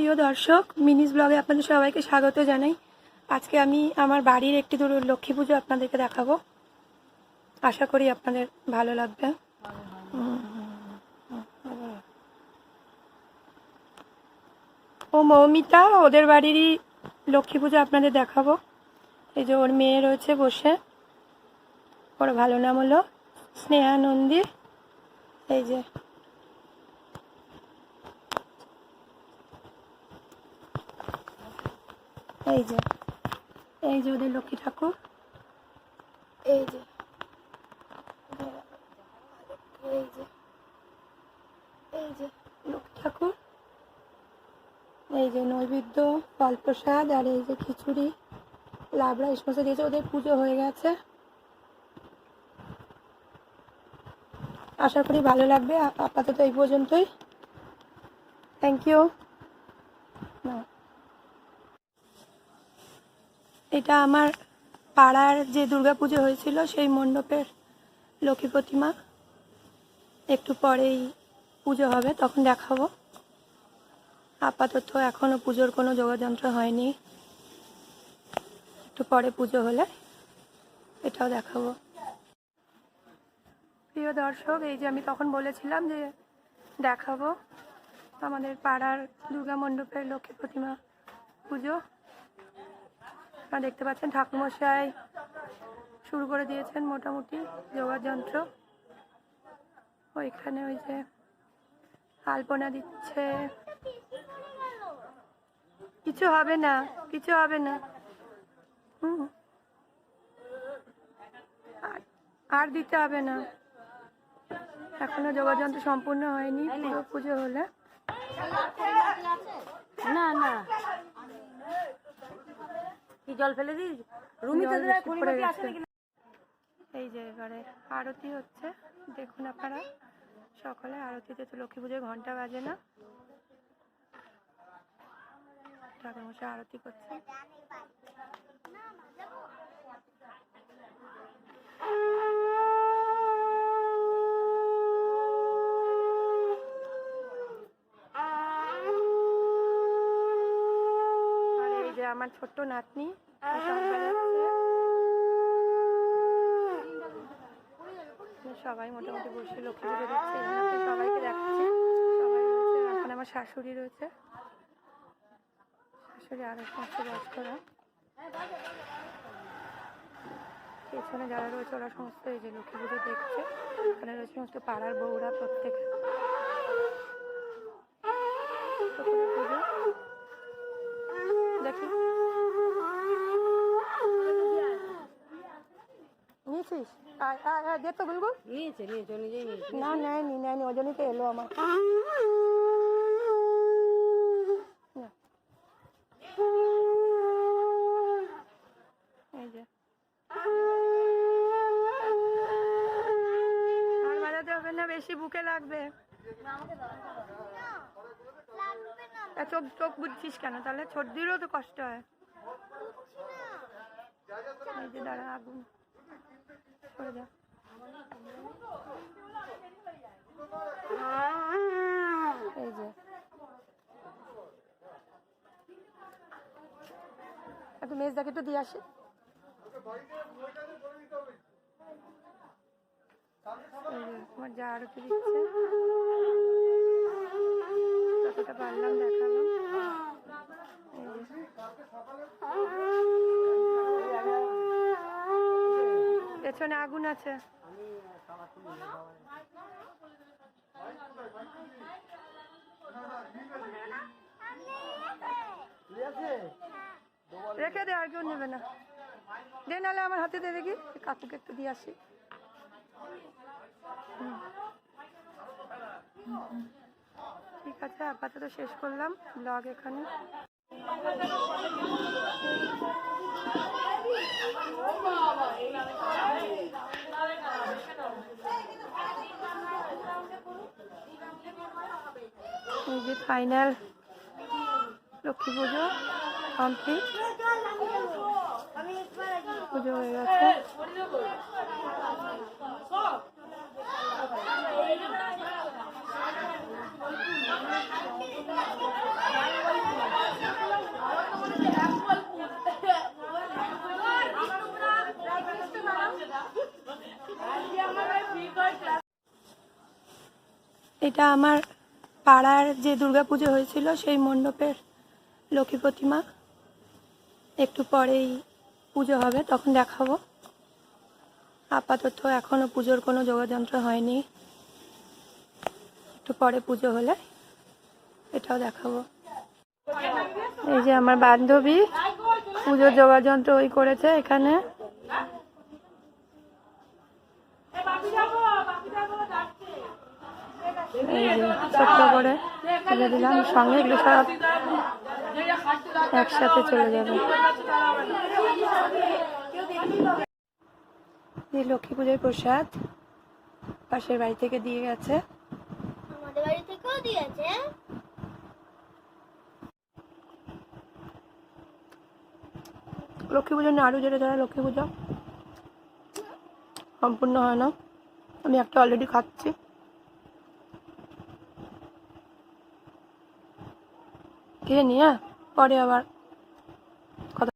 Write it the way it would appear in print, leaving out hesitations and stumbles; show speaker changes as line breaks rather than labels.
প্রিয় দর্শক, মিনিস ব্লগে আপনাদের সবাইকে স্বাগত জানাই। আজকে আমি আমার বাড়ির একটি লক্ষ্মী পুজো আপনাদেরকে দেখাবো। আশা করি আপনাদের ভালো লাগবে। ও মৌমিতা, ওদের বাড়িরই লক্ষ্মী পুজো আপনাদের দেখাবো। এই যে ওর মেয়ে রয়েছে বসে, ওর ভালো নাম হলো স্নেহা নন্দী। এই যে এই যে এই যে ওদের লক্ষ্মী ঠাকুর। এই যে এই যে এই যে লক্ষ্মী ঠাকুর। এই যে নৈবেদ্য, ফল প্রসাদ, আর এই যে খিচুড়ি, লাবড়া, এই সমস্ত দিয়েছে। ওদের পুজো হয়ে গেছে। আশা করি ভালো লাগবে। আপাতত এই পর্যন্তই। Thank you. এটা আমার পাড়ার যে দুর্গাপুজো হয়েছিল সেই মণ্ডপের লক্ষ্মী প্রতিমা। একটু পরেই পুজো হবে, তখন দেখাবো। আপাতত এখনো পুজোর কোনো যোগাযন্ত্র হয়নি। একটু পরে পুজো হলে এটাও দেখাবো। প্রিয় দর্শক, এই যে আমি তখন বলেছিলাম যে দেখাবো আমাদের পাড়ার দুর্গা মণ্ডপের লক্ষ্মী প্রতিমা পুজো। আপনারা দেখতে পাচ্ছেন ঠাকুরমশাই শুরু করে দিয়েছেন মোটামুটি যোগাযন্ত্র। ওইখানে ওই যে আলপনা দিচ্ছে। কিছু হবে না, কিছু হবে না। আর দিতে হবে না, এখনো যোগাযন্ত্র সম্পূর্ণ হয়নি। পুজো হলে
না না কি জল ফেলে দিই
এই যে এবারে আরতি হচ্ছে। দেখুন আপনারা সকালে আরতিতে তো লক্ষ্মী পুজোর ঘন্টা বাজে না, ঠাকুরমশাই আরতি করছে। আর এই যে আমার ছোট্ট নাতনি সবাই মোটামুটি বসে লক্ষ্মী পুজো দেখছে। সবাইকে দেখাচ্ছে, সবাই রয়েছে। এখন আমার শাশুড়ি রয়েছে, শাশুড়ি আরো সমস্ত বয়স্করা। পেছনে যারা রয়েছে ওরা সমস্ত এই যে লক্ষ্মী পুজো দেখছে। এখানে রয়েছে সমস্ত পাড়ার বউরা, প্রত্যেকে পুজো দেখি। নিয়েছিস? দে তো গুলগুল।
নিয়েছে নিয়েছে নিজেই নিয়েছে।
না নেয়নি নেয়নি, ওই জন্যই তো এলো আমার। এই যে আর বাজাতে হবে না, বেশি বুকে লাগবে। চোখ চোখ বুঝছিস কেন? তাহলে সর্দিরও তো কষ্ট হয়। এই যে দাঁড়া, আগুন সরে যা। এই যে একটু মেজদাকে একটু দিয়ে আসি। তোমার যা আরতি দিচ্ছে, যতটা পারলাম দেখালাম। পেছনে আগুন আছে। রেখে দে, আর কেউ নেবে না। দে, নাহলে আমার হাতে দে, দেখি কাকুকে একটু দিয়ে আসি। ঠিক আছে, আপাতত শেষ করলাম ব্লগ এখানে। এই যে ফাইনাল লক্ষ্মী পুজো কমপ্লিট, পুজো হয়ে গেছে। এটা আমার পাড়ার যে দুর্গাপুজো হয়েছিল সেই মণ্ডপের লক্ষ্মী প্রতিমা। একটু পরেই পুজো হবে, তখন দেখাবো। আপাতত এখনো পুজোর কোনো যোগাযন্ত্র হয়নি, একটু পরে পুজো হলে এটাও দেখাবো। এই যে আমার বান্ধবী পুজোর যোগাযন্ত্র ওই করেছে এখানে। এই যে ছোট্ট করে তুলে দিলাম, সঙ্গে এগুলো সব একসাথে চলে যাবে। এই লক্ষ্মী পুজোর প্রসাদ পাশের বাড়ি থেকে দিয়ে গেছে।
আমাদের বাড়ি থেকেও দিয়েছে।
লক্ষ্মী পুজো আরও যেটা যারা লক্ষ্মী পুজো সম্পূর্ণ হয় না, আমি একটা অলরেডি খাচ্ছি। খেয়ে নিয়ে পরে আবার